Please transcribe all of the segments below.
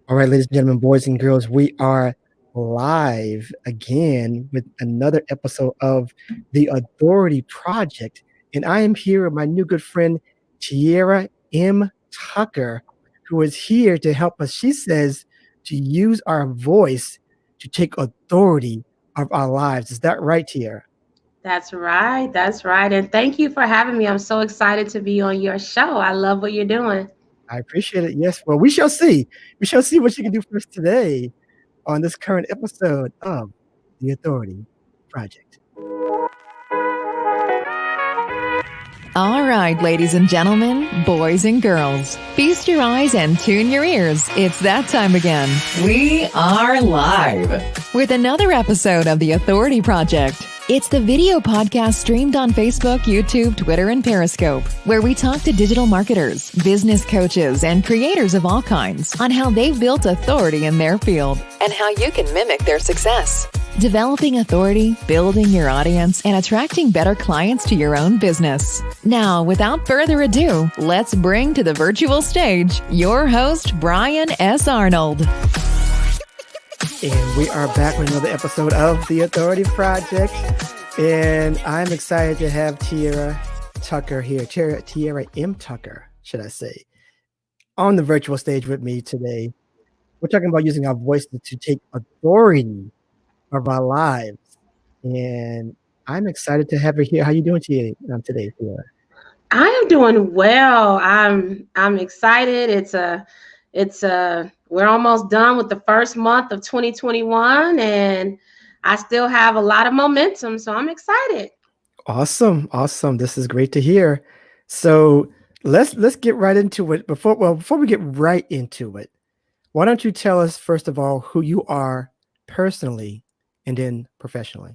All right, ladies and gentlemen, boys and girls, we are live again with another episode of the Authority Project. And I am here with my new good friend, Tiara M Tucker, who is here to help us. She says to use our voice to take authority of our lives. Is that right, Tiara? That's right. That's right. And thank you for having me. I'm so excited to be on your show. I love what you're doing. I appreciate it. Yes. Well, we shall see. We shall see what you can do for us today on this current episode of the Authority Project. All right, ladies and gentlemen, boys and girls, feast your eyes and tune your ears. It's that time again. We are live with another episode of The Authority Project. It's the video podcast streamed on Facebook, YouTube, Twitter, and Periscope, where we talk to digital marketers, business coaches, and creators of all kinds on how they've built authority in their field and how you can mimic their success. Developing authority, building your audience, and attracting better clients to your own business. Now, without further ado, let's bring to the virtual stage your host, Brian S. Arnold. And we are back with another episode of the Authority Project. And I'm excited to have Tiara Tucker here, Tiara M Tucker, should I say, on the virtual stage with me today. We're talking about using our voices to take authority of our lives. And I'm excited to have her here. How you doing today, Tiara? I am doing well. I'm excited. We're almost done with the first month of 2021, and I still have a lot of momentum, so I'm excited. Awesome. This is great to hear. So let's get right into it. Before we get right into it, why don't you tell us first of all who you are personally and then professionally?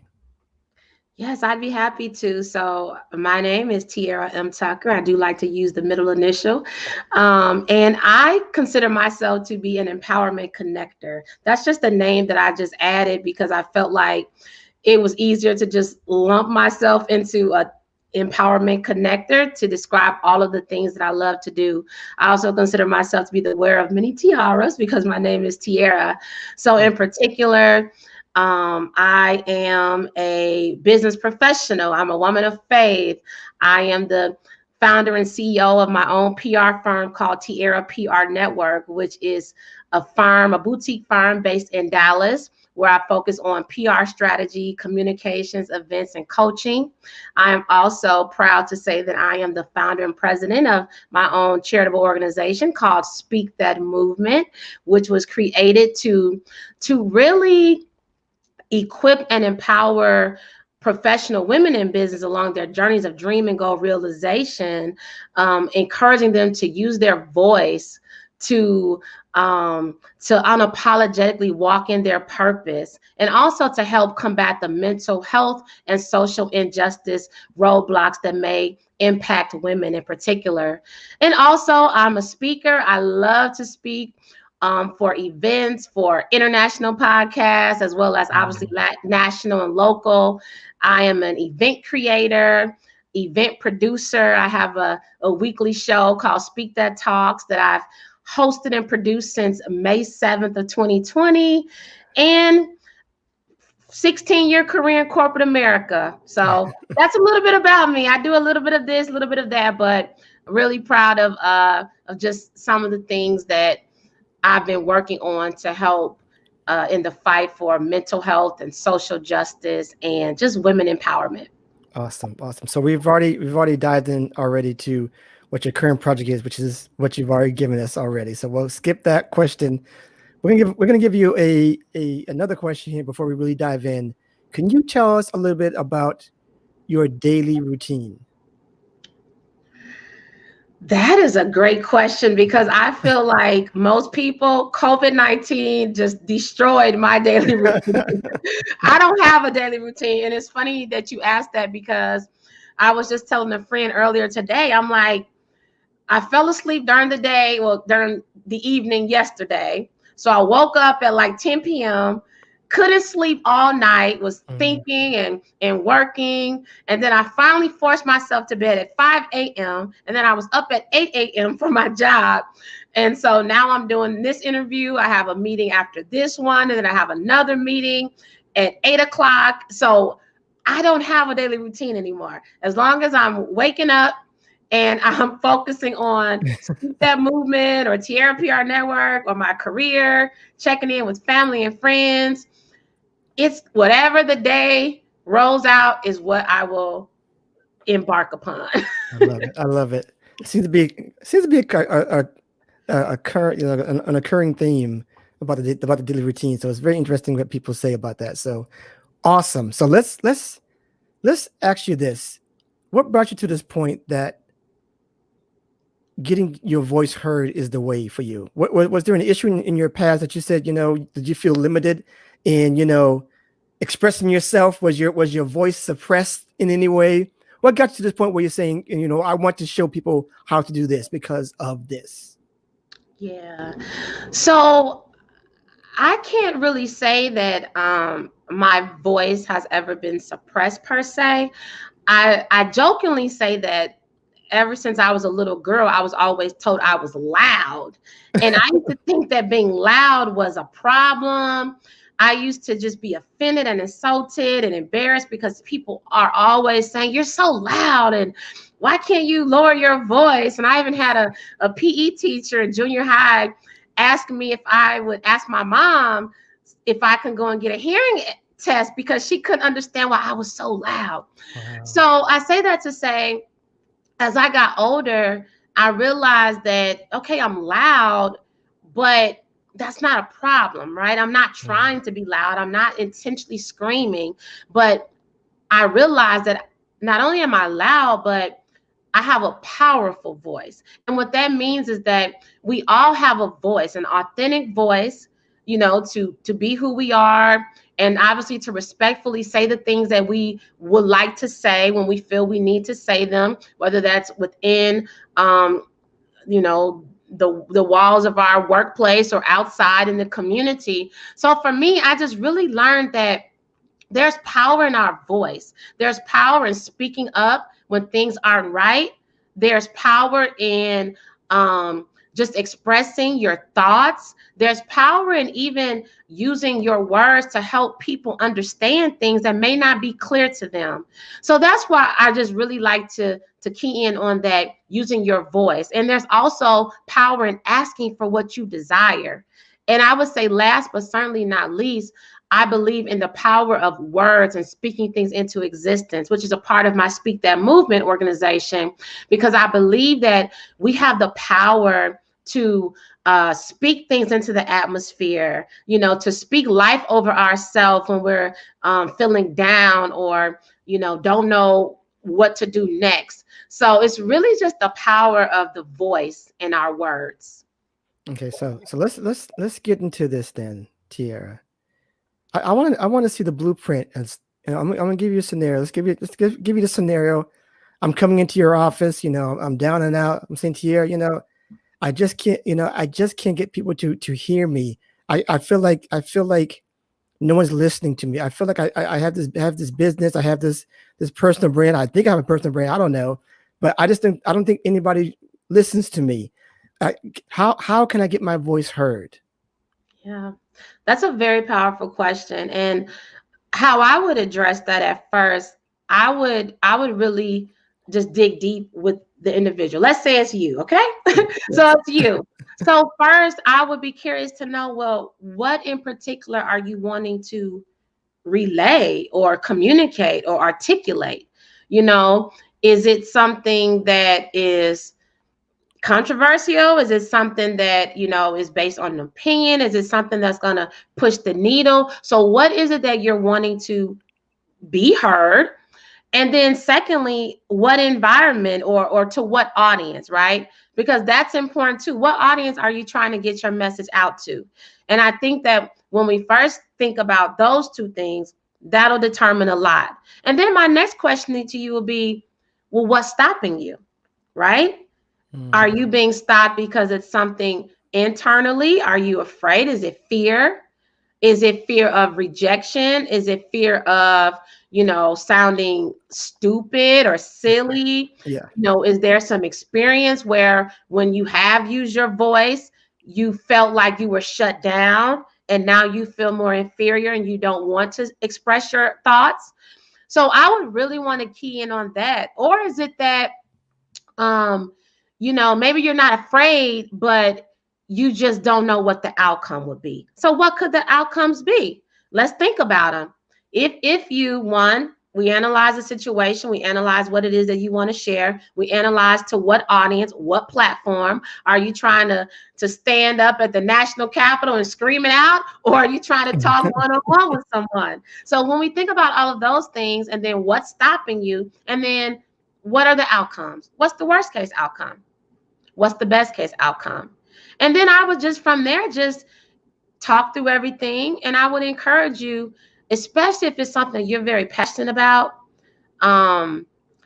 Yes, I'd be happy to. So my name is Tiara M Tucker. I do like to use the middle initial. And I consider myself to be an empowerment connector. That's just a name that I just added because I felt like it was easier to just lump myself into a empowerment connector to describe all of the things that I love to do. I also consider myself to be the wearer of many tiaras because my name is Tiara. So in particular, I am a business professional. I'm a woman of faith. I am the founder and CEO of my own PR firm called Tiara PR Network, which is a boutique firm based in Dallas, where I focus on PR strategy, communications, events, and coaching. I am also proud to say that I am the founder and president of my own charitable organization called Speak That Movement, which was created to really equip and empower professional women in business along their journeys of dream and goal realization, encouraging them to use their voice to unapologetically walk in their purpose, and also to help combat the mental health and social injustice roadblocks that may impact women in particular. And also, I'm a speaker. I love to speak for events, for international podcasts, as well as obviously national and local. I am an event creator, event producer. I have a weekly show called Speak That Talks that I've hosted and produced since May 7th of 2020, and 16-year career in corporate America. So that's a little bit about me. I do a little bit of this, a little bit of that, but really proud of just some of the things that I've been working on to help in the fight for mental health and social justice and just women empowerment. Awesome. So we've already dived in already to what your current project is, which is what you've already given us already. So we'll skip that question. We're gonna give you another question here before we really dive in. Can you tell us a little bit about your daily routine? That is a great question because I feel like most people, COVID-19 just destroyed my daily routine. I don't have a daily routine. And it's funny that you asked that because I was just telling a friend earlier today, I'm like, I fell asleep during the day, during the evening yesterday. So I woke up at like 10 p.m., couldn't sleep all night, was thinking and working. And then I finally forced myself to bed at 5 a.m. And then I was up at 8 a.m. for my job. And so now I'm doing this interview. I have a meeting after this one, and then I have another meeting at 8 o'clock. So I don't have a daily routine anymore. As long as I'm waking up and I'm focusing on that movement or Tiara PR Network or my career, checking in with family and friends, it's whatever the day rolls out is what I will embark upon. I love it. I love it. It seems to be a current, an occurring theme about the daily routine. So it's very interesting what people say about that. So awesome. So let's ask you this: what brought you to this point that getting your voice heard is the way for you? Was there an issue in your past that you said, did you feel limited in, expressing yourself? Was your voice suppressed in any way? What got you to this point where you're saying, I want to show people how to do this because of this? Yeah. So I can't really say that my voice has ever been suppressed per se. I jokingly say that ever since I was a little girl, I was always told I was loud. And I used to think that being loud was a problem. I used to just be offended and insulted and embarrassed because people are always saying, you're so loud and why can't you lower your voice? And I even had a PE teacher in junior high ask me if I would ask my mom if I can go and get a hearing test because she couldn't understand why I was so loud. Wow. So I say that to say, as I got older, I realized that, okay, I'm loud, but that's not a problem, right? I'm not trying to be loud. I'm not intentionally screaming, but I realized that not only am I loud, but I have a powerful voice. And what that means is that we all have a voice, an authentic voice, to be who we are, and obviously to respectfully say the things that we would like to say when we feel we need to say them, whether that's within, the walls of our workplace or outside in the community. So for me, I just really learned that there's power in our voice. There's power in speaking up when things aren't right. There's power in just expressing your thoughts. There's power in even using your words to help people understand things that may not be clear to them. So that's why I just really like to key in on that, using your voice. And there's also power in asking for what you desire. And I would say last, but certainly not least, I believe in the power of words and speaking things into existence, which is a part of my Speak That Movement organization, because I believe that we have the power to speak things into the atmosphere, to speak life over ourselves when we're feeling down or, don't know what to do next. So it's really just the power of the voice in our words. Okay, so let's get into this then, Tiara. I want to see the blueprint, and I'm gonna give you a scenario. Let's give you the scenario. I'm coming into your office. I'm down and out. I'm saying, Tiara, I just can't get people to hear me. I feel like no one's listening to me. I feel like I have this business. I have this personal brand. I think I have a personal brand. I don't know, but I don't think anybody listens to me. How can I get my voice heard? Yeah, that's a very powerful question. And how I would address that at first, I would really just dig deep with the individual. Let's say it's you, okay? So it's you. So first, I would be curious to know, well, what in particular are you wanting to relay or communicate or articulate? Is it something that is controversial? Is it something that, is based on an opinion? Is it something that's going to push the needle? So what is it that you're wanting to be heard? And then secondly, what environment or to what audience, right? Because that's important too. What audience are you trying to get your message out to? And I think that when we first think about those two things, that'll determine a lot. And then my next question to you will be, well, what's stopping you, right? Are you being stopped because it's something internally? Are you afraid? Is it fear? Is it fear of rejection? Is it fear of, sounding stupid or silly? Yeah. Is there some experience where when you have used your voice, you felt like you were shut down and now you feel more inferior and you don't want to express your thoughts? So I would really want to key in on that. Or is it that, maybe you're not afraid, but you just don't know what the outcome would be. So what could the outcomes be? Let's think about them. If we analyze the situation, we analyze what it is that you want to share, we analyze to what audience, what platform. Are you trying to stand up at the national capitol and scream it out, or are you trying to talk one-on-one with someone? So when we think about all of those things, and then what's stopping you, and then what are the outcomes? What's the worst case outcome? What's the best case outcome? And then I would just from there just talk through everything. And I would encourage you, especially if it's something you're very passionate about.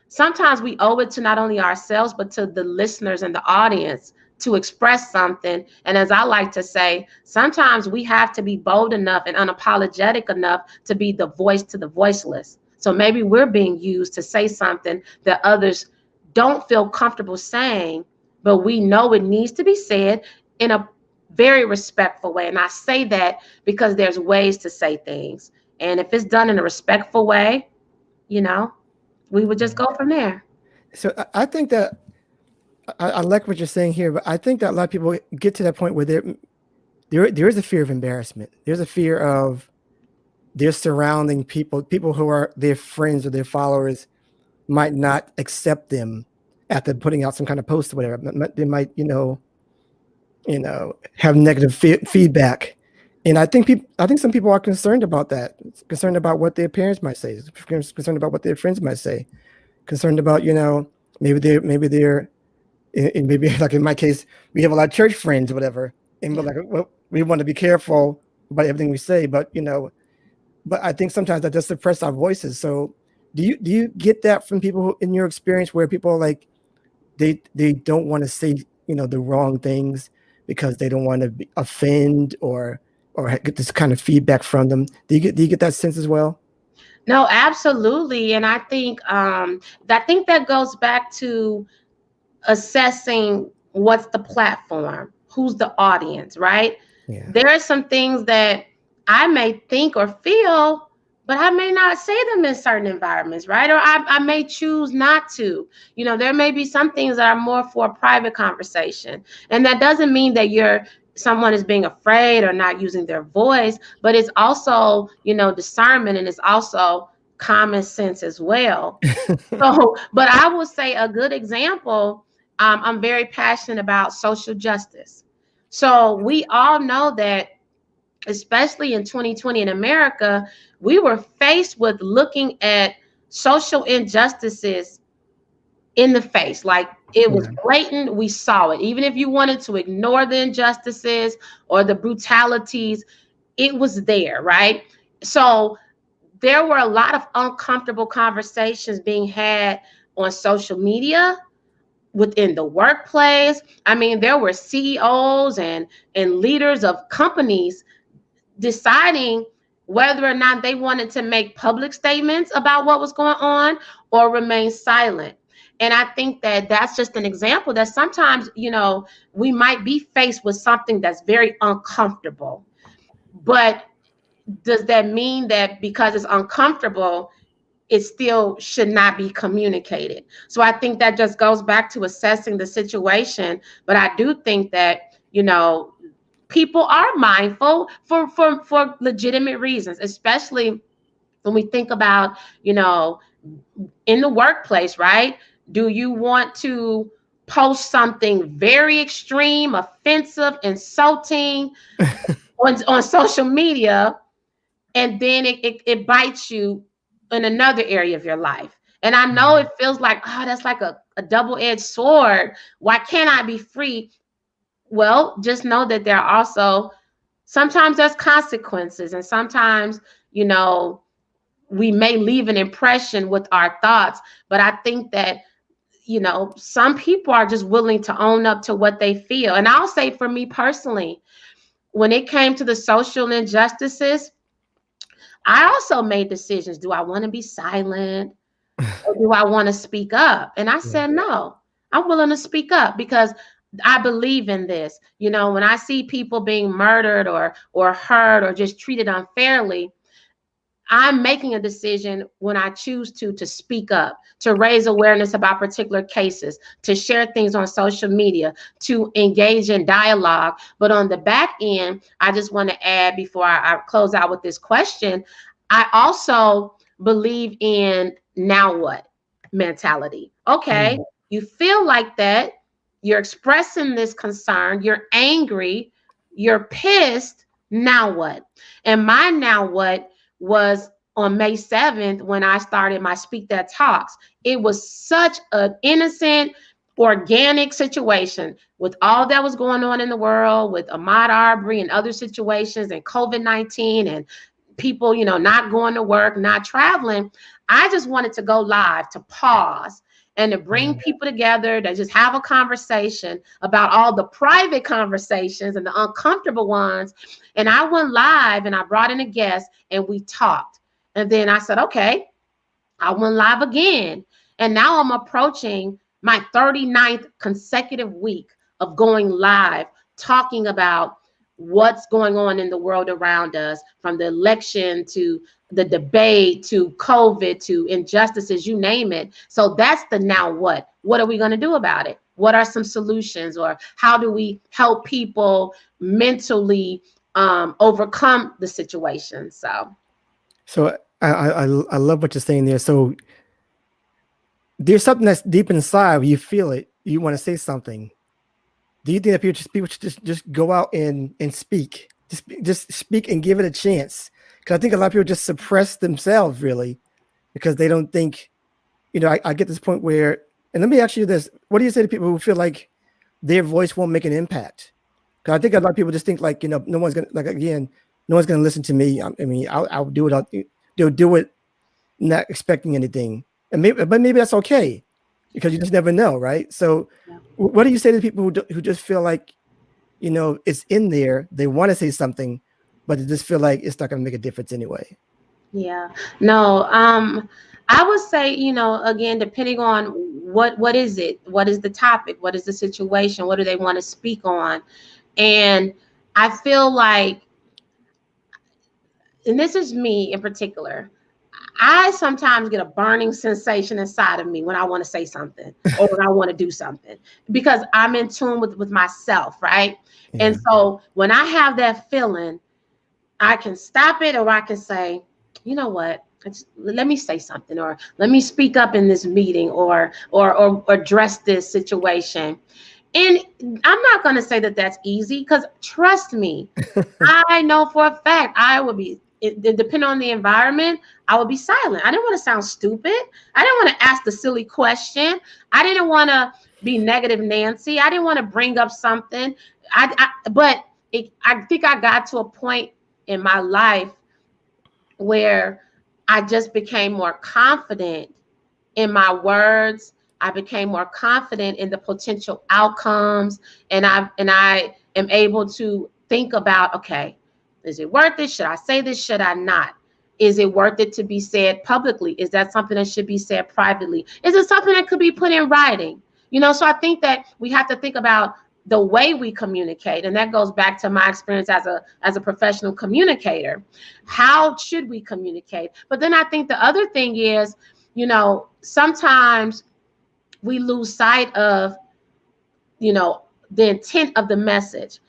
Sometimes we owe it to not only ourselves, but to the listeners and the audience to express something. And as I like to say, sometimes we have to be bold enough and unapologetic enough to be the voice to the voiceless. So maybe we're being used to say something that others don't feel comfortable saying, but we know it needs to be said in a very respectful way. And I say that because there's ways to say things. And if it's done in a respectful way, we would just go from there. So I think that I like what you're saying here, but I think that a lot of people get to that point where there is a fear of embarrassment. There's a fear of their surrounding people who are their friends or their followers might not accept them after putting out some kind of post or whatever. They might, have negative feedback. And I think some people are concerned about that, concerned about what their parents might say, concerned about what their friends might say, concerned about, maybe they're maybe like in my case, we have a lot of church friends or whatever. And we're like, well, we want to be careful about everything we say, but I think sometimes that does suppress our voices. So do you get that from people in your experience where people are like, they don't want to say, the wrong things because they don't want to offend or get this kind of feedback from them? Do you get that sense as well? No, absolutely. And I think that goes back to assessing what's the platform, who's the audience, right? Yeah. There are some things that I may think or feel, but I may not say them in certain environments, right? Or I may choose not to. There may be some things that are more for a private conversation. And that doesn't mean that someone is being afraid or not using their voice, but it's also, discernment, and it's also common sense as well. But I will say a good example, I'm very passionate about social justice. So we all know that, especially in 2020 in America, we were faced with looking at social injustices in the face. Like, it was blatant. We saw it. Even if you wanted to ignore the injustices or the brutalities, it was there, right? So there were a lot of uncomfortable conversations being had on social media, within the workplace. I mean, there were CEOs and leaders of companies deciding whether or not they wanted to make public statements about what was going on or remain silent. And I think that that's just an example that sometimes, we might be faced with something that's very uncomfortable. But does that mean that because it's uncomfortable, it still should not be communicated? So I think that just goes back to assessing the situation. But I do think that, people are mindful for legitimate reasons, especially when we think about, in the workplace, right? Do you want to post something very extreme, offensive, insulting on social media, and then it bites you in another area of your life? And I know it feels like, that's like a double-edged sword. Why can't I be free? Well, just know that there are also, sometimes there's consequences, and sometimes, we may leave an impression with our thoughts. But I think that, some people are just willing to own up to what they feel. And I'll say, for me personally, when it came to the social injustices, I also made decisions. Do I want to be silent or do I want to speak up? And I said, no, I'm willing to speak up because I believe in this. You know, when I see people being murdered or hurt or just treated unfairly, I'm making a decision when I choose to speak up, to raise awareness about particular cases, to share things on social media, to engage in dialogue. But on the back end, I just want to add before I close out with this question, I also believe in now what mentality. Okay, you feel like that, you're expressing this concern, you're angry, you're pissed, now what? And my now what was on May 7th when I started my Speak That Talks. It was such an innocent, organic situation with all that was going on in the world with Ahmaud Arbery and other situations and COVID-19 and people, you know, not going to work, not traveling. I just wanted to go live, to pause and to bring people together to just have a conversation about all the private conversations and the uncomfortable ones. And I went live and I brought in a guest and we talked. And then I said, okay, I went live again. And now I'm approaching my 39th consecutive week of going live, talking about what's going on in the world around us, from the election to the debate to COVID to injustices, you name it. So that's the now what. What are we going to do about it? What are some solutions, or how do we help people mentally overcome the situation? So I love what you're saying there. So there's something that's deep inside. You feel it. You want to say something. Do you think that people should just go out and speak? Just speak and give it a chance? Because I think a lot of people just suppress themselves, really, because they don't think, you know, I get this point where, and let me ask you this. What do you say to people who feel like their voice won't make an impact? Because I think a lot of people just think like, you know, no one's going to, like, again, no one's going to listen to me. I mean, I'll do it. They'll do it not expecting anything. But maybe that's okay, because you just never know, right? So what do you say to people who just feel like, you know, it's in there, they want to say something, but they just feel like it's not going to make a difference anyway? Yeah, no, I would say, you know, again, depending on what is it? What is the topic? What is the situation? What do they want to speak on? And I feel like, and this is me in particular, I sometimes get a burning sensation inside of me when I want to say something or when I want to do something, because I'm in tune with myself, right? Yeah. And so when I have that feeling, I can stop it, or I can say, you know what, let me say something, or let me speak up in this meeting, or address this situation. And I'm not going to say that that's easy, because trust me, I know for a fact I would be, depending on the environment, I would be silent. I didn't want to sound stupid. I didn't want to ask the silly question. I didn't want to be negative Nancy. I didn't want to bring up something. But I think I got to a point in my life where I just became more confident in my words. I became more confident in the potential outcomes, and I am able to think about, okay, is it worth it? Should I say this? Should I not? Is it worth it to be said publicly? Is that something that should be said privately? Is it something that could be put in writing? You know, so I think that we have to think about the way we communicate, and that goes back to my experience as a professional communicator. How should we communicate? But then I think the other thing is, you know, sometimes we lose sight of, you know, the intent of the message.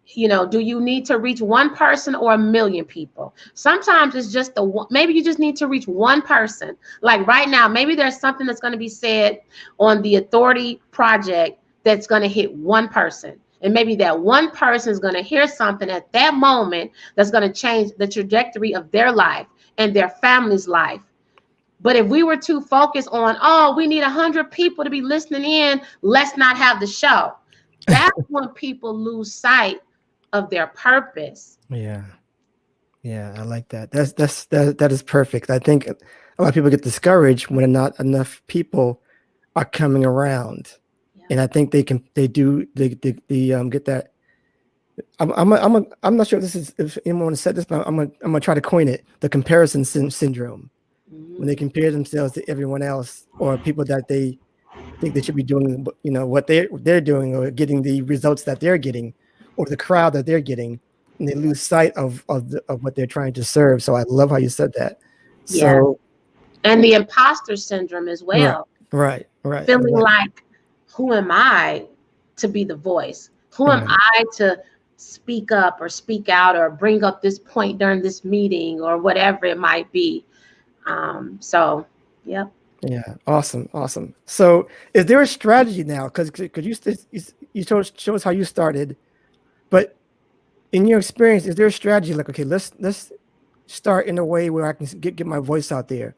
You know, do you need to reach one person or a million people? Sometimes it's just maybe you just need to reach one person. Like right now, maybe there's something that's going to be said on the Authority Project that's going to hit one person. And maybe that one person is going to hear something at that moment that's going to change the trajectory of their life and their family's life. But if we were too focused on, oh, we need 100 people to be listening in, let's not have the show. That's when people lose sight of their purpose. Yeah, I like that. That is perfect. I think a lot of people get discouraged when not enough people are coming around, and I think they get that I'm not sure if anyone said this, but I'm gonna try to coin it: the comparison syndrome. When they compare themselves to everyone else or people that they think they should be doing, what they're doing or getting the results that they're getting, or the crowd that they're getting, and they lose sight of what they're trying to serve. So I love how you said that. Yeah. So, and the imposter syndrome as well. Right. Feeling like, who am I to be the voice? Who am I to speak up or speak out or bring up this point during this meeting or whatever it might be? So, yep. Yeah, awesome. So, is there a strategy now? Because you show us how you started, but in your experience, is there a strategy like, okay, let's start in a way where I can get my voice out there?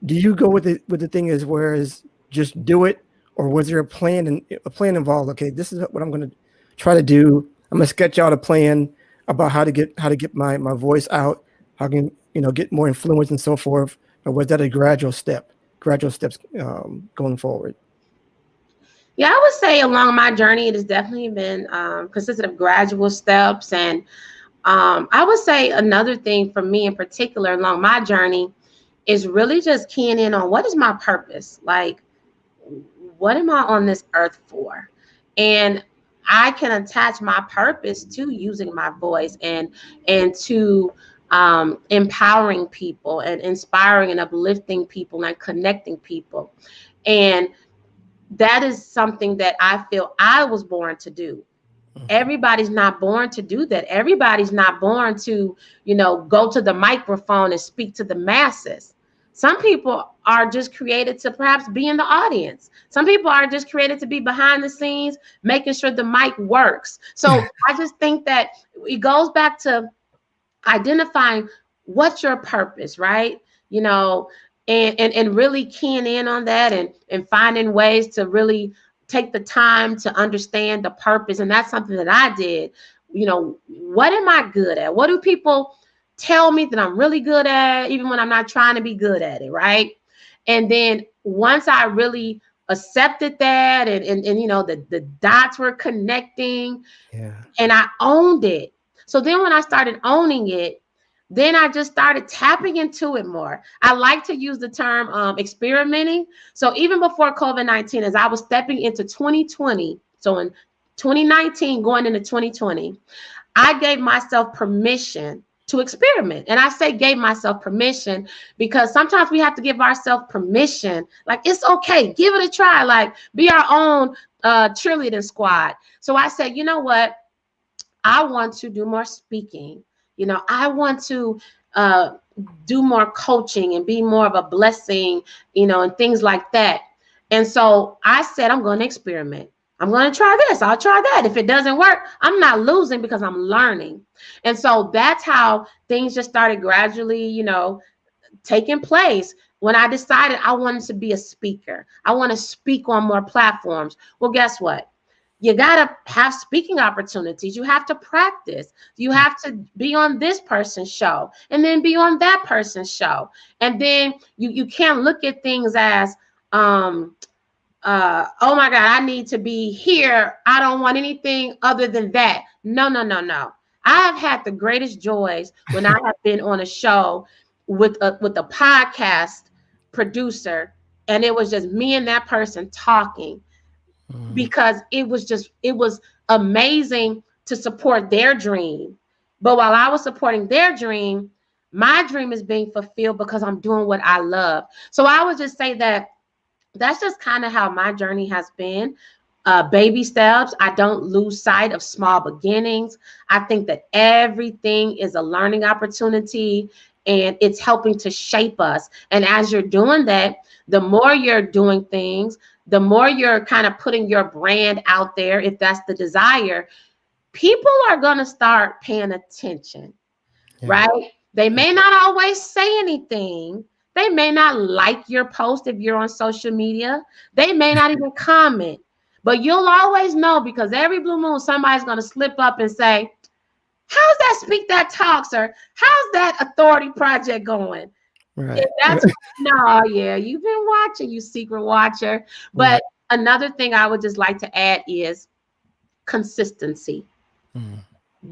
Do you go with the thing is whereas just do it, or was there a plan involved? Okay, this is what I'm going to try to do. I'm going to sketch out a plan about how to get my voice out. How can get more influence and so forth? Or was that a gradual steps going forward? Yeah, I would say along my journey, it has definitely been consisted of gradual steps. And I would say another thing for me in particular along my journey is really just keying in on what is my purpose? Like, what am I on this earth for? And I can attach my purpose to using my voice and to empowering people and inspiring and uplifting people and connecting people. And that is something that I feel I was born to do. Everybody's not born to do that. Everybody's not born to, go to the microphone and speak to the masses. Some people are just created to perhaps be in the audience. Some people are just created to be behind the scenes, making sure the mic works. So I just think that it goes back to identifying what's your purpose, right? And really keying in on that and finding ways to really take the time to understand the purpose. And that's something that I did. What am I good at? What do people tell me that I'm really good at, even when I'm not trying to be good at it, right? And then once I really accepted that and the dots were connecting, and I owned it. So then when I started owning it, then I just started tapping into it more. I like to use the term experimenting. So even before COVID-19, as I was stepping into 2020, so in 2019 going into 2020, I gave myself permission to experiment. And I say gave myself permission because sometimes we have to give ourselves permission. Like, it's okay, give it a try, like be our own cheerleading squad. So I said, you know what? I want to do more speaking. I want to do more coaching and be more of a blessing, and things like that. And so I said, I'm going to experiment. I'm going to try this. I'll try that. If it doesn't work, I'm not losing because I'm learning. And so that's how things just started gradually, taking place. When I decided I wanted to be a speaker, I want to speak on more platforms. Well, guess what? You got to have speaking opportunities. You have to practice. You have to be on this person's show and then be on that person's show. And then you can't look at things as, oh my God, I need to be here. I don't want anything other than that. No. I have had the greatest joys when I have been on a show with a podcast producer, and it was just me and that person talking. Because it was amazing to support their dream. But while I was supporting their dream, my dream is being fulfilled because I'm doing what I love. So I would just say that that's just kind of how my journey has been. Baby steps. I don't lose sight of small beginnings. I think that everything is a learning opportunity and it's helping to shape us. And as you're doing that, the more you're doing things, the more you're kind of putting your brand out there, if that's the desire, people are going to start paying attention, right? They may not always say anything. They may not like your post if you're on social media. They may not even comment, but you'll always know because every blue moon, somebody's going to slip up and say, how's that Speak That Talks, or how's that Authority Project going? Right. That's no, yeah, you've been watching, you secret watcher. But another thing I would just like to add is consistency.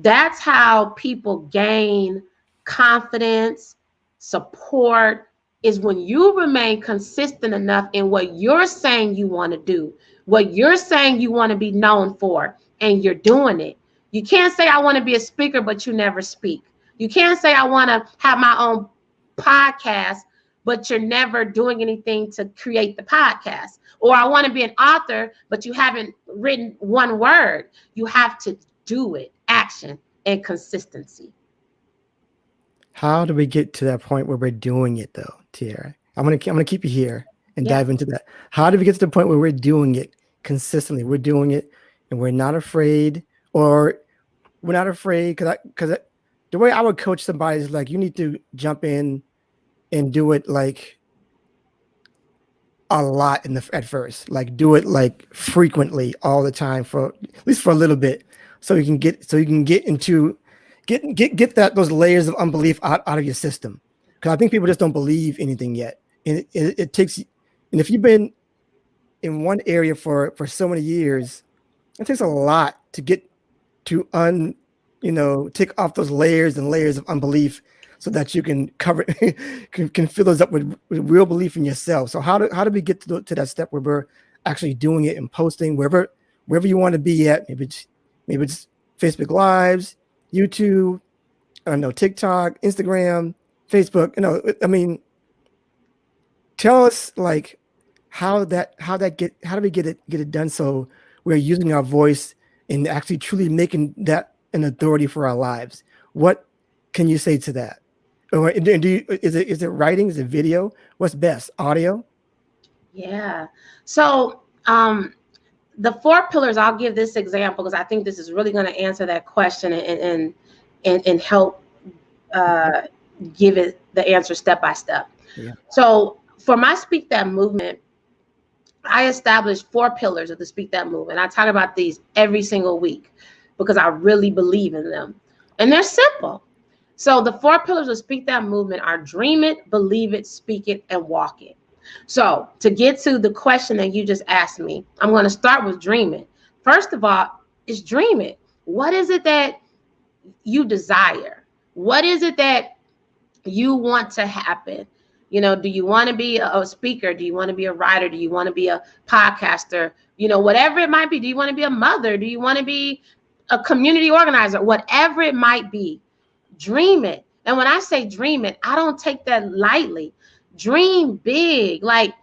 That's how people gain confidence, support, is when you remain consistent enough in what you're saying you want to do, what you're saying you want to be known for, and you're doing it. You can't say I want to be a speaker, but you never speak. You can't say I want to have my own podcast, but you're never doing anything to create the podcast. Or I want to be an author, but you haven't written one word. You have to do it. Action and consistency. How do we get to that point where we're doing it, though, Tiara? I'm gonna keep you here and dive into that. How do we get to the point where we're doing it consistently? We're doing it, and we're not afraid, or we're not afraid because the way I would coach somebody is like, you need to jump in and do it like a lot at first, like do it like frequently all the time for at least for a little bit, so you can get into those layers of unbelief out of your system. Because I think people just don't believe anything yet, and it takes. And if you've been in one area for so many years, it takes a lot to get to take off those layers and layers of unbelief, so that you can cover can fill those up with real belief in yourself. So how do we get to that step where we're actually doing it and posting wherever you want to be at? Maybe it's Facebook Lives, YouTube, I don't know, TikTok, Instagram, Facebook. I mean, tell us like how do we get it done so we're using our voice and actually truly making that an authority for our lives. What can you say to that? Or is it writing? Is it video? What's best? Audio? Yeah. So the 4 pillars, I'll give this example because I think this is really going to answer that question and help give it the answer step by step. Yeah. So for my Speak That movement, I established 4 pillars of the Speak That movement. I talk about these every single week because I really believe in them. And they're simple. So the 4 pillars of Speak That movement are dream it, believe it, speak it, and walk it. So to get to the question that you just asked me, I'm going to start with dream it. First of all, is dream it. What is it that you desire? What is it that you want to happen? Do you want to be a speaker? Do you want to be a writer? Do you want to be a podcaster? Whatever it might be. Do you want to be a mother? Do you want to be a community organizer? Whatever it might be, dream it. And when I say dream it, I don't take that lightly. Dream big. Like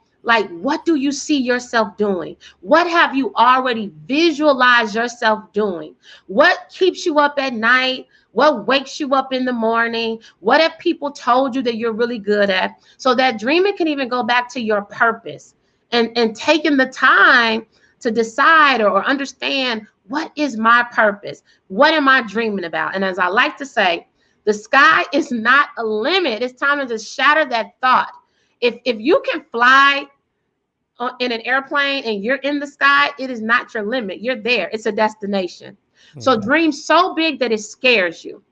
what do you see yourself doing? What have you already visualized yourself doing? What keeps you up at night? What wakes you up in the morning? What have people told you that you're really good at? So that dreaming can even go back to your purpose and taking the time to decide or understand, what is my purpose? What am I dreaming about? And as I like to say, the sky is not a limit. It's time to just shatter that thought. If you can fly in an airplane and you're in the sky, it is not your limit. You're there. It's a destination. So dream so big that it scares you.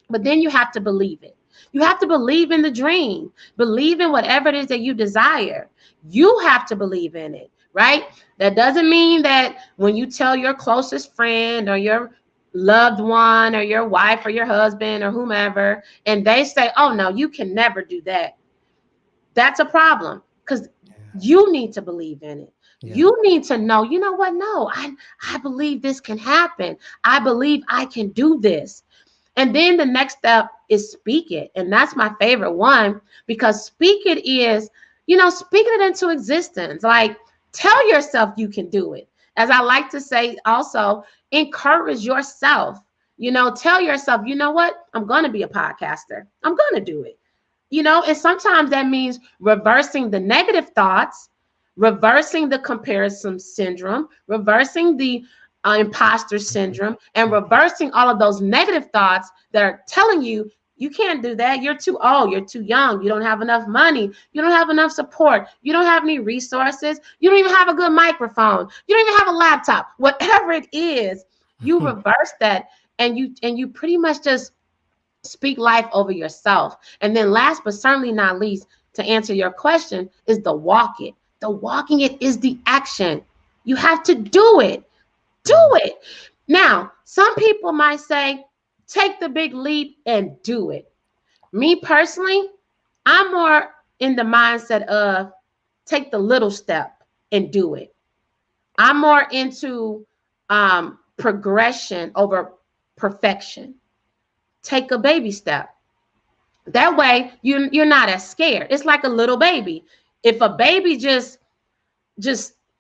But then you have to believe it. You have to believe in the dream. Believe in whatever it is that you desire. You have to believe in it, right? That doesn't mean that when you tell your closest friend or your loved one or your wife or your husband or whomever, and they say, oh, no, you can never do that. That's a problem because you need to believe in it. Yeah. You need to know, you know what? No, I believe this can happen. I believe I can do this. And then the next step is speak it. And that's my favorite one, because speak it is, speaking it into existence. Like, tell yourself you can do it. As I like to say also, encourage yourself. Tell yourself, you know what? I'm going to be a podcaster. I'm going to do it. And sometimes that means reversing the negative thoughts, reversing the comparison syndrome, reversing the imposter syndrome, and reversing all of those negative thoughts that are telling you, you can't do that. You're too old. You're too young. You don't have enough money. You don't have enough support. You don't have any resources. You don't even have a good microphone. You don't even have a laptop. Whatever it is, you reverse that, and you pretty much just speak life over yourself. And then last but certainly not least, to answer your question, is the walk it. The walking it is the action. You have to do it. Do it. Now, some people might say, take the big leap and do it. Me personally, I'm more in the mindset of take the little step and do it. I'm more into progression over perfection. Take a baby step. That way you're not as scared. It's like a little baby. If a baby just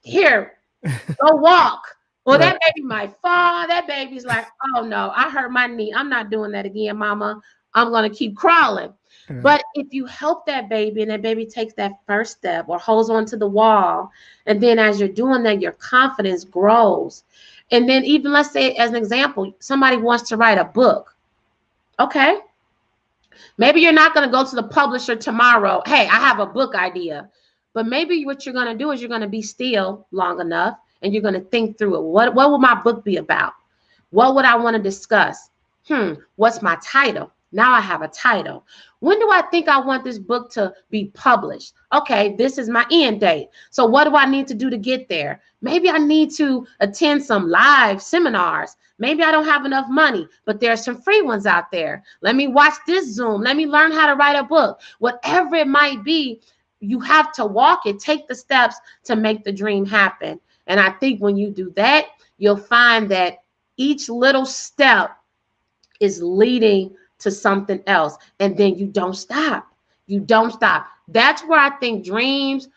here, go walk. Well, Right. that baby might fall. That baby's like, oh no, I hurt my knee. I'm not doing that again, mama. I'm going to keep crawling. Right. But if you help that baby and that baby takes that first step or holds on to the wall, and then as you're doing that, your confidence grows. And then even let's say as an example, somebody wants to write a book. Okay. Maybe you're not going to go to the publisher tomorrow. Hey, I have a book idea. But maybe what you're going to do is you're going to be still long enough and you're going to think through it. What will my book be about? What would I want to discuss? What's my title? Now I have a title. When do I think I want this book to be published? Okay, this is my end date. So what do I need to do to get there? Maybe I need to attend some live seminars. Maybe I don't have enough money, but there's some free ones out there. Let me watch this Zoom. Let me learn how to write a book. Whatever it might be, you have to walk it, take the steps to make the dream happen. And I think when you do that, you'll find that each little step is leading to something else. And then you don't stop. You don't stop. That's where I think dreams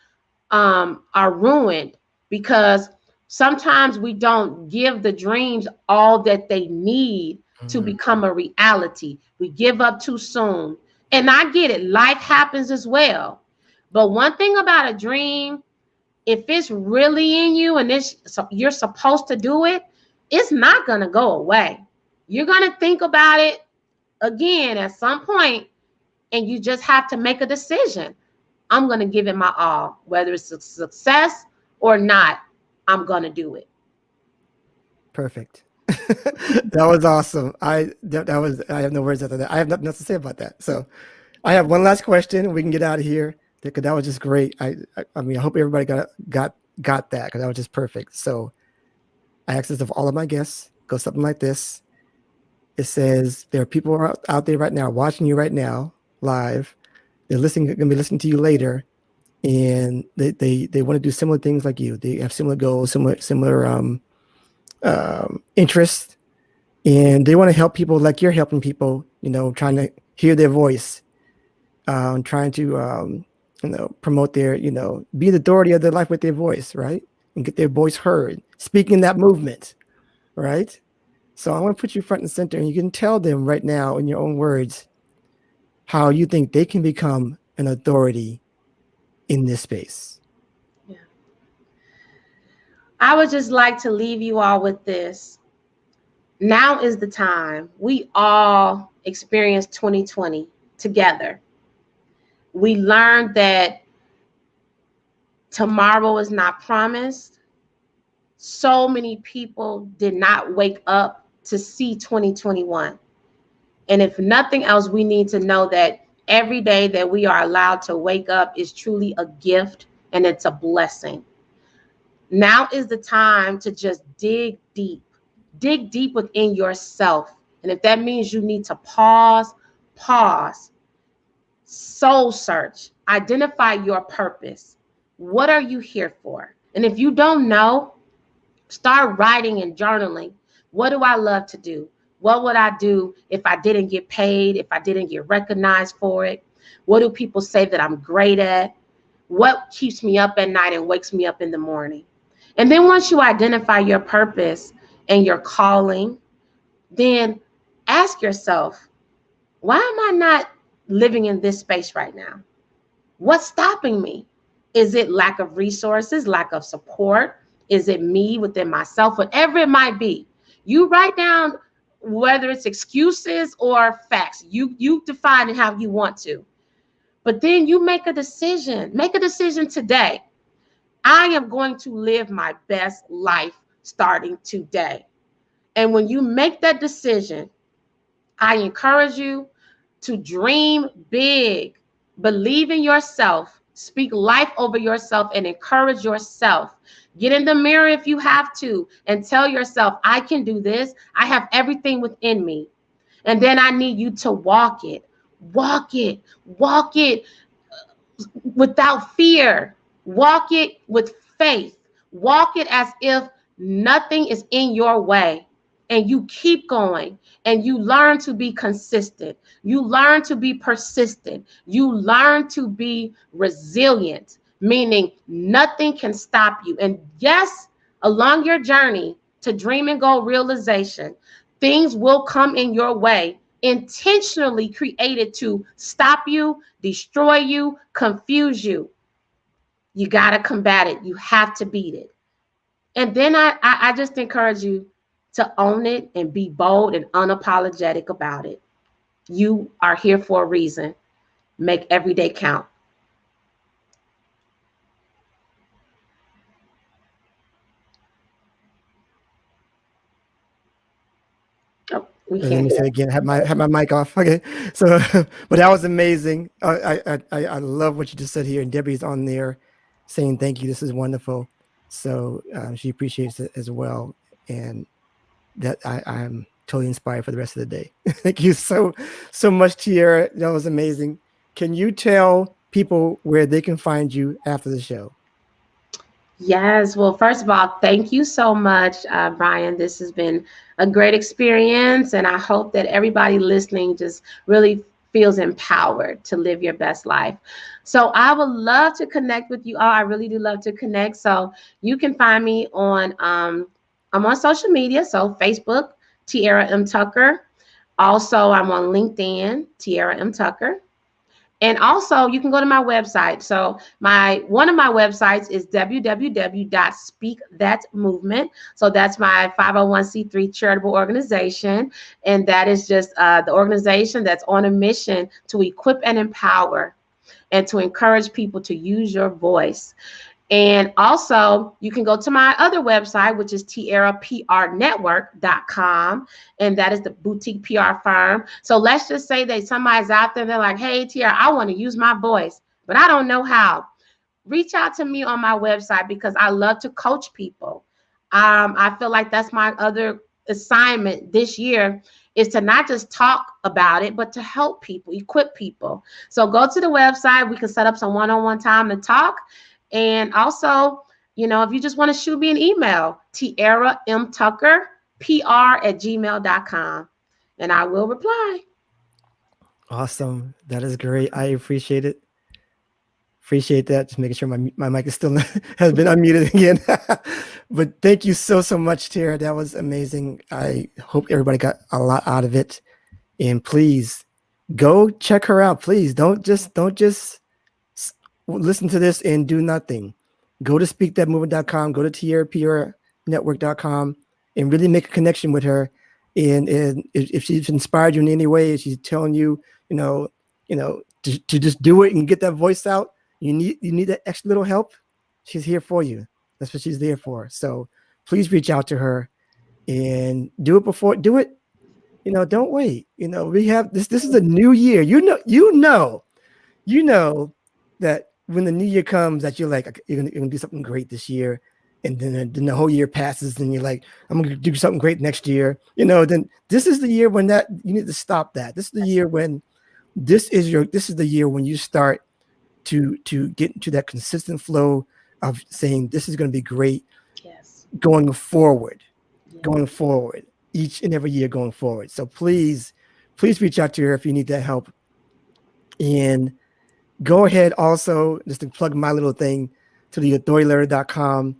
are ruined, because sometimes we don't give the dreams all that they need to become a reality. We give up too soon. And I get it. Life happens as well. But one thing about a dream, if it's really in you and you're supposed to do it, it's not going to go away. You're going to think about it again at some point, and you just have to make a decision. I'm going to give it my all, whether it's a success or not. I'm going to do it. Perfect. That was awesome. I have no words after that. I have nothing else to say about that. So I have one last question and we can get out of here, because that was just great. I mean, I hope everybody got that, because that was just perfect. So I ask this of all of my guests. Go something like this. It says there are people out there right now watching you right now live. They're going to be listening to you later, and they want to do similar things like you. They have similar goals, similar interests, and they want to help people like you're helping people. Trying to hear their voice, trying to promote their be the authority of their life with their voice, right, and get their voice heard, speaking that movement, right. So I want to put you front and center, and you can tell them right now in your own words how you think they can become an authority in this space. Yeah. I would just like to leave you all with this. Now is the time. We all experienced 2020 together. We learned that tomorrow is not promised. So many people did not wake up to see 2021. And if nothing else, we need to know that every day that we are allowed to wake up is truly a gift, and it's a blessing. Now is the time to just dig deep within yourself. And if that means you need to pause, soul search, identify your purpose. What are you here for? And if you don't know, start writing and journaling. What do I love to do? What would I do if I didn't get paid, if I didn't get recognized for it? What do people say that I'm great at? What keeps me up at night and wakes me up in the morning? And then once you identify your purpose and your calling, then ask yourself, why am I not living in this space right now? What's stopping me? Is it lack of resources, lack of support? Is it me within myself? Whatever it might be, you write down whether it's excuses or facts. You define it how you want to. But then you make a decision. Make a decision today. I am going to live my best life starting today. And when you make that decision, I encourage you to dream big, believe in yourself, speak life over yourself, and encourage yourself. Get in the mirror if you have to and tell yourself, I can do this. I have everything within me. And then I need you to walk it, walk it, walk it without fear, walk it with faith, walk it as if nothing is in your way. And you keep going and you learn to be consistent. You learn to be persistent. You learn to be resilient, meaning nothing can stop you. And yes, along your journey to dream and goal realization, things will come in your way, intentionally created to stop you, destroy you, confuse you. You got to combat it. You have to beat it. And then I just encourage you to own it and be bold and unapologetic about it. You are here for a reason. Make every day count. Oh, we Let can't me do say it. again. Have my mic off. Okay. So, but that was amazing. I love what you just said here, and Debbie's on there saying thank you. This is wonderful. So she appreciates it as well, and that I'm totally inspired for the rest of the day. Thank you so much, Tiara. That was amazing. Can you tell people where they can find you after the show? Yes. Well, first of all, thank you so much, Brian. This has been a great experience. And I hope that everybody listening just really feels empowered to live your best life. So I would love to connect with you all. I really do love to connect. So you can find me on, I'm on social media. So Facebook, Tiara M Tucker. Also, I'm on LinkedIn, Tiara M Tucker. And also, you can go to my website. So one of my websites is www.speakthatmovement. So that's my 501c3 charitable organization. And that is just the organization that's on a mission to equip and empower and to encourage people to use your voice. And also, you can go to my other website, which is tiaraprnetwork.com. And that is the boutique PR firm. So let's just say that somebody's out there, they're like, hey, Tiara, I want to use my voice, but I don't know how. Reach out to me on my website because I love to coach people. I feel like that's my other assignment this year is to not just talk about it, but to help people, equip people. So go to the website. We can set up some one-on-one time to talk. And also, if you just want to shoot me an email, Tiara M Tucker, PR@gmail.com, and I will reply. Awesome. That is great. I appreciate it. Appreciate that. Just making sure my mic is still has been unmuted again. But thank you so much, Tiara. That was amazing. I hope everybody got a lot out of it. And please go check her out. Please don't just listen to this and do nothing. Go to speakthatmovement.com, go to tiaraprnetwork.com and really make a connection with her. And if she's inspired you in any way, if she's telling you, to just do it and get that voice out, you need that extra little help, she's here for you. That's what she's there for. So please reach out to her and do it. Don't wait. We have this is a new year. You know that when the new year comes, that you're like, you're gonna do something great this year, and then the whole year passes, and you're like, I'm gonna do something great next year. Then this is the year when that you need to stop that. This is the year when this is the year when you start to get into that consistent flow of saying this is going to be great. Yes. Going forward, each and every year going forward. So please reach out to her if you need that help. And go ahead also, just to plug my little thing, to the authorityletter.com.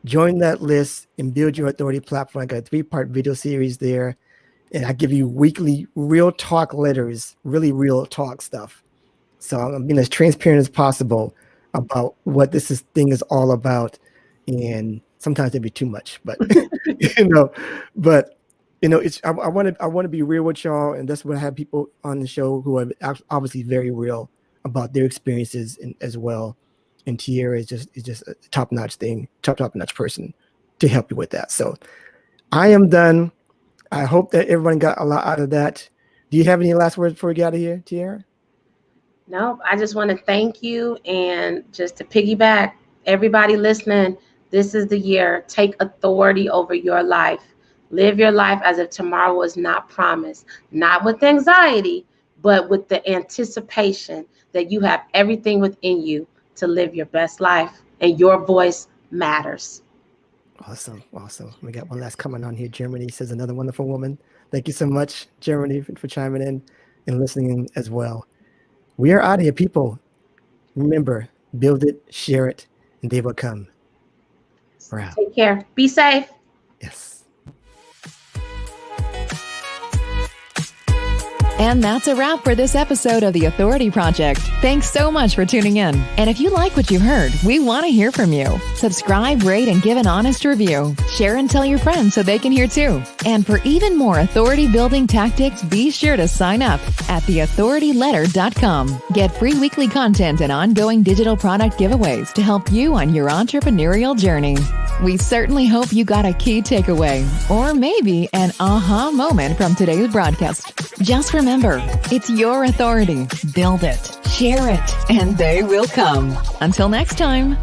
Join that list and build your authority platform. I got a 3-part video series there. And I give you weekly real talk letters, really real talk stuff. So I'm being as transparent as possible about what this thing is all about. And sometimes it'd be too much, but I want to be real with y'all. And that's what I have people on the show who are obviously very real about their experiences as well. And Tiara is just a top-notch person to help you with that. So I am done. I hope that everyone got a lot out of that. Do you have any last words before we get out of here, Tiara? No, I just want to thank you. And just to piggyback, everybody listening, this is the year. Take authority over your life. Live your life as if tomorrow was not promised, not with anxiety, but with the anticipation that you have everything within you to live your best life, and your voice matters. Awesome. We got one last comment on here. Germany says, another wonderful woman. Thank you so much, Germany, for chiming in and listening in as well. We are out of here, people. Remember, build it, share it, and they will come. We're out. Take care. Be safe. Yes. And that's a wrap for this episode of The Authority Project. Thanks so much for tuning in. And if you like what you heard, we want to hear from you. Subscribe, rate, and give an honest review. Share and tell your friends so they can hear too. And for even more authority-building tactics, be sure to sign up at theauthorityletter.com. Get free weekly content and ongoing digital product giveaways to help you on your entrepreneurial journey. We certainly hope you got a key takeaway, or maybe an aha moment from today's broadcast. Just remember, it's your authority. Build it, share it, and they will come. Until next time.